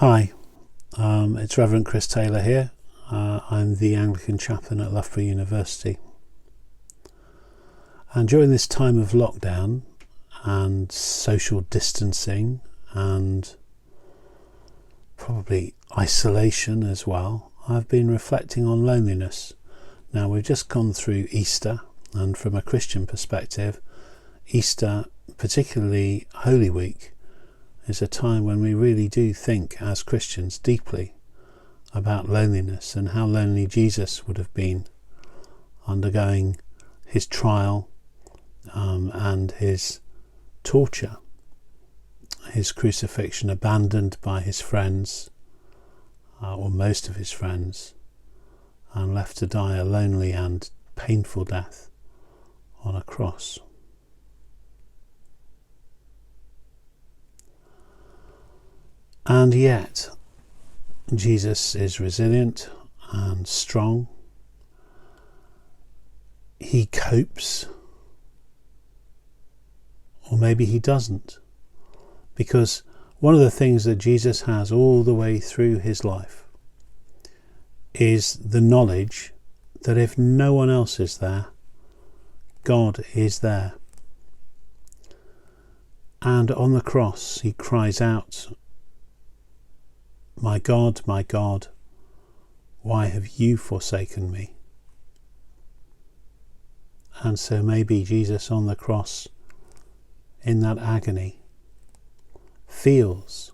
Hi, it's Reverend Chris Taylor here. I'm the Anglican chaplain at Loughborough University. And during this time of lockdown and social distancing and probably isolation as well, I've been reflecting on loneliness. Now, we've just gone through Easter, and from a Christian perspective, Easter, particularly Holy Week, is a time when we really do think as Christians deeply about loneliness and how lonely Jesus would have been undergoing his trial and his torture, his crucifixion, abandoned by his friends, or most of his friends, and left to die a lonely and painful death on a cross. And yet, Jesus is resilient and strong. He copes, or maybe he doesn't, because one of the things that Jesus has all the way through his life is the knowledge that if no one else is there, God is there. And on the cross, he cries out, my God, why have you forsaken me?" And so maybe Jesus on the cross, in that agony, feels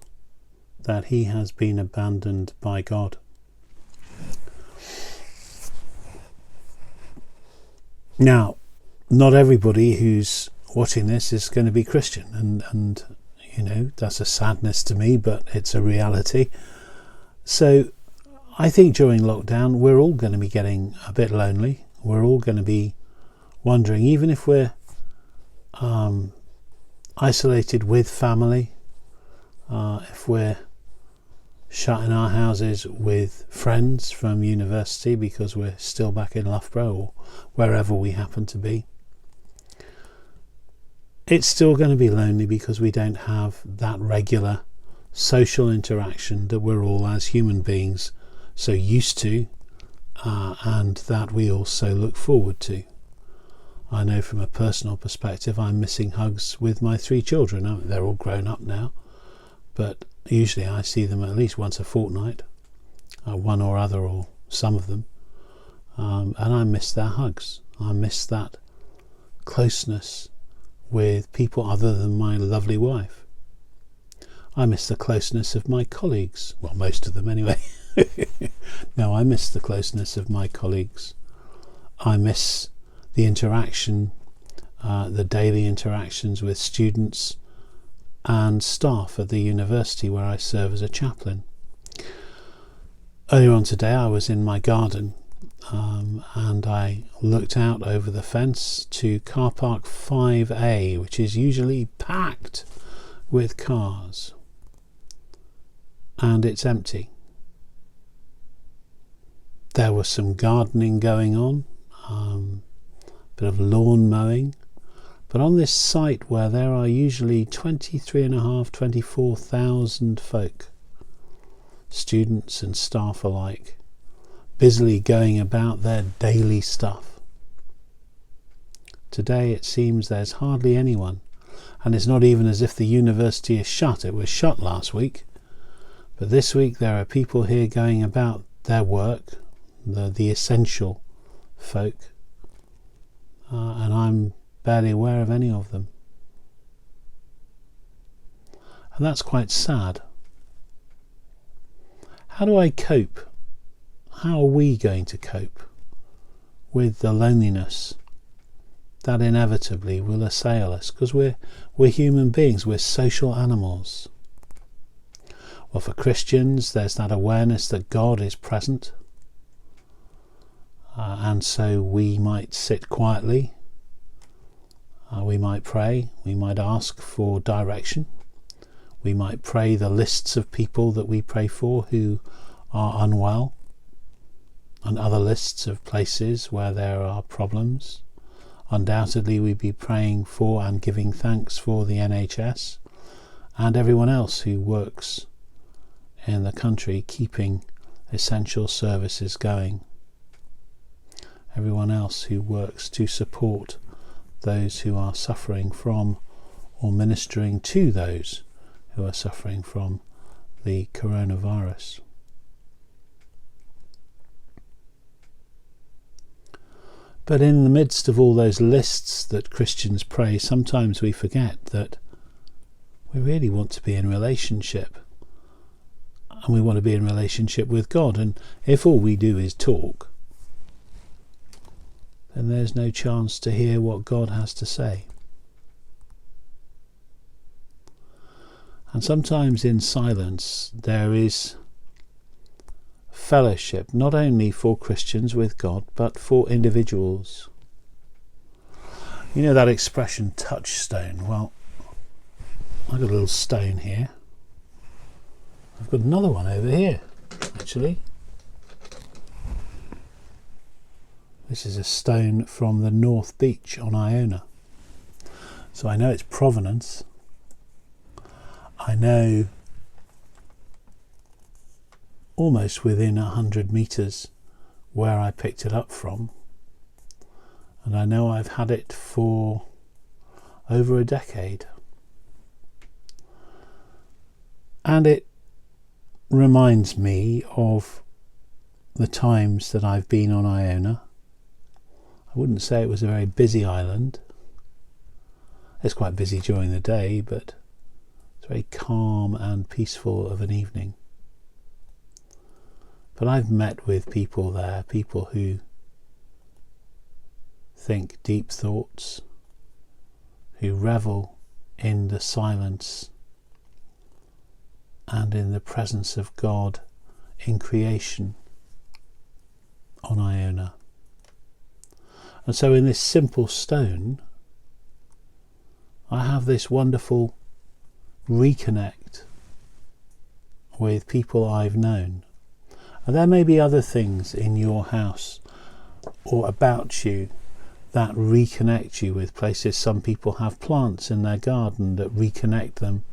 that he has been abandoned by God. Now, not everybody who's watching this is going to be Christian, and you know, that's a sadness to me, but it's a reality. So I think during lockdown we're all going to be getting a bit lonely. We're all going to be wondering, even if we're isolated with family, if we're shut in our houses with friends from university because we're still back in Loughborough or wherever we happen to be, it's still going to be lonely because we don't have that regular social interaction that we're all as human beings so used to, and that we also look forward to. I know from a personal perspective I'm missing hugs with my 3 children. They're all grown up now, but usually I see them at least once a fortnight, one or other or some of them, and I miss their hugs. I miss that closeness with people other than my lovely wife. I miss the closeness of my colleagues. Well, most of them anyway. No, I miss the closeness of my colleagues. I miss the interaction, the daily interactions with students and staff at the university where I serve as a chaplain. Earlier on today I was in my garden and I looked out over the fence to car park 5A, which is usually packed with cars, and it's empty. There was some gardening going on, bit of lawn mowing, but on this site where there are usually 24,000 folk, students and staff alike, busily going about their daily stuff. Today it seems there's hardly anyone, and it's not even as if the university is shut. It was shut last week, but this week there are people here going about their work, the essential folk, and I'm barely aware of any of them. And that's quite sad. How do I cope? How are we going to cope with the loneliness that inevitably will assail us? Because we're human beings, we're social animals. Well, for Christians, there's that awareness that God is present, and so we might sit quietly, we might pray, we might ask for direction, we might pray the lists of people that we pray for who are unwell, and other lists of places where there are problems. Undoubtedly we'd be praying for and giving thanks for the NHS and everyone else who works in the country keeping essential services going. Everyone else who works to support those who are suffering from or ministering to those who are suffering from the coronavirus. But in the midst of all those lists that Christians pray, sometimes we forget that we really want to be in relationship. And we want to be in relationship with God. And if all we do is talk, then there's no chance to hear what God has to say. And sometimes in silence there is fellowship, not only for Christians with God, but for individuals. You know that expression, touchstone? Well, I've got a little stone here. I've got another one over here, actually. This is a stone from the North Beach on Iona. So I know its provenance. I know almost within 100 metres where I picked it up from. And I know I've had it for over a decade. And it reminds me of the times that I've been on Iona. I wouldn't say it was a very busy island. It's quite busy during the day, but it's very calm and peaceful of an evening. But I've met with people there, people who think deep thoughts, who revel in the silence and in the presence of God in creation on Iona. And so in this simple stone, I have this wonderful reconnect with people I've known. And there may be other things in your house or about you that reconnect you with places. Some people have plants in their garden that reconnect them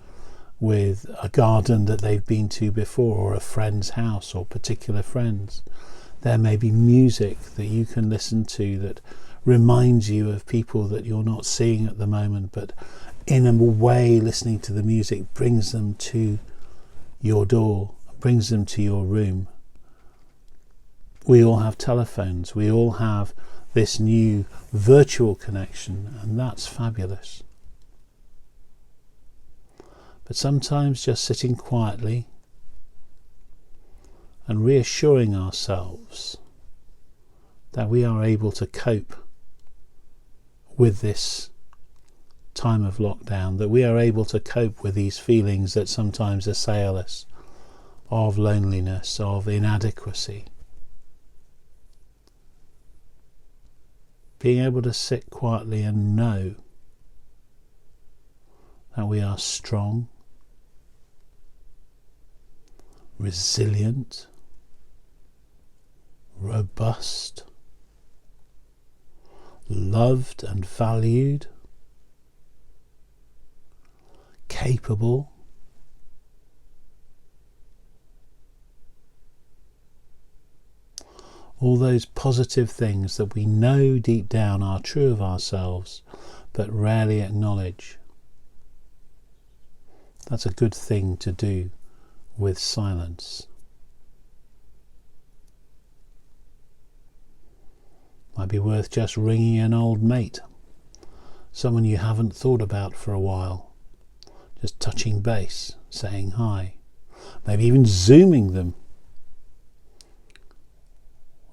with a garden that they've been to before, or a friend's house, or particular friends. There may be music that you can listen to that reminds you of people that you're not seeing at the moment, but in a way listening to the music brings them to your door, brings them to your room. We all have telephones, we all have this new virtual connection, and that's fabulous. But sometimes just sitting quietly and reassuring ourselves that we are able to cope with this time of lockdown, that we are able to cope with these feelings that sometimes assail us, of loneliness, of inadequacy. Being able to sit quietly and know that we are strong, resilient, robust, loved and valued, capable, all those positive things that we know deep down are true of ourselves but rarely acknowledge. That's a good thing to do with silence. Might be worth just ringing an old mate, someone you haven't thought about for a while, just touching base, saying hi, maybe even Zooming them,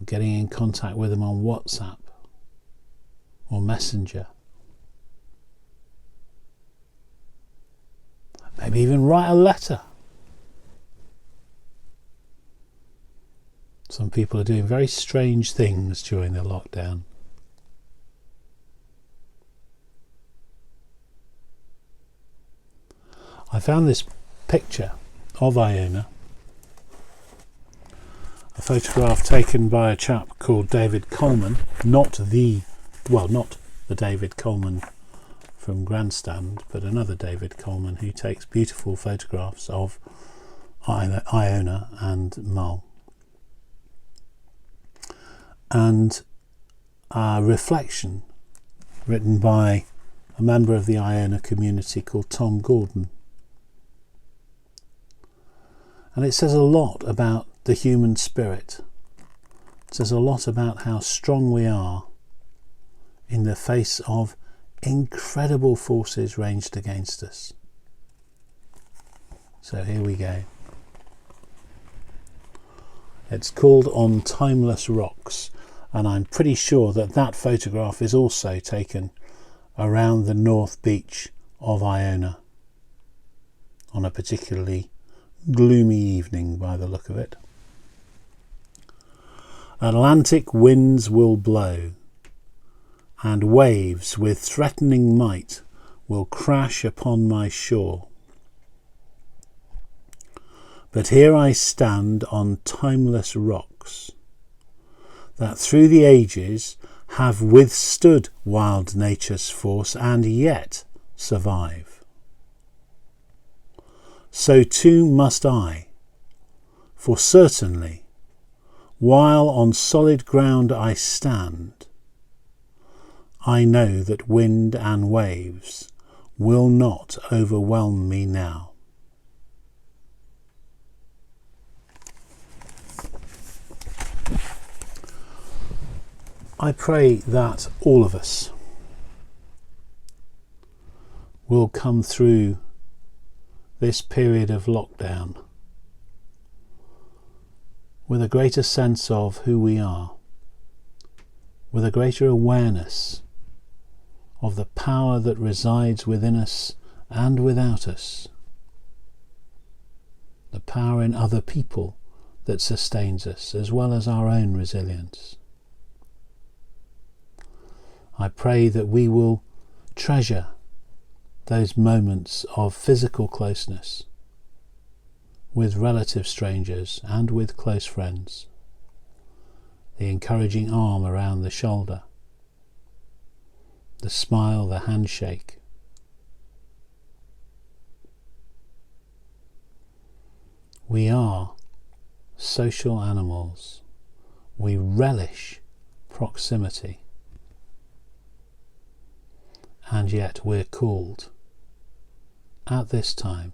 or getting in contact with them on WhatsApp or Messenger. Maybe even write a letter. Some people are doing very strange things during the lockdown. I found this picture of Iona, a photograph taken by a chap called David Coleman, not the David Coleman from Grandstand, but another David Coleman who takes beautiful photographs of Iona and Mull. And a reflection written by a member of the Iona community called Tom Gordon. And it says a lot about the human spirit. It says a lot about how strong we are in the face of incredible forces ranged against us. So here we go. It's called On Timeless Rocks, and I'm pretty sure that that photograph is also taken around the North Beach of Iona on a particularly gloomy evening by the look of it. Atlantic winds will blow, and waves with threatening might will crash upon my shore. But here I stand on timeless rocks that through the ages have withstood wild nature's force and yet survive. So too must I, for certainly, while on solid ground I stand, I know that wind and waves will not overwhelm me now. I pray that all of us will come through this period of lockdown with a greater sense of who we are, with a greater awareness of the power that resides within us and without us, the power in other people that sustains us, as well as our own resilience. I pray that we will treasure those moments of physical closeness with relative strangers and with close friends, the encouraging arm around the shoulder, the smile, the handshake. We are social animals. We relish proximity. And yet we're called at this time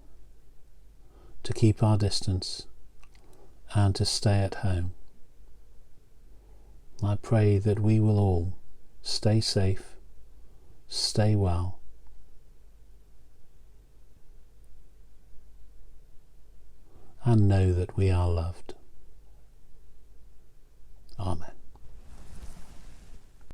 to keep our distance and to stay at home. I pray that we will all stay safe, stay well, and know that we are loved.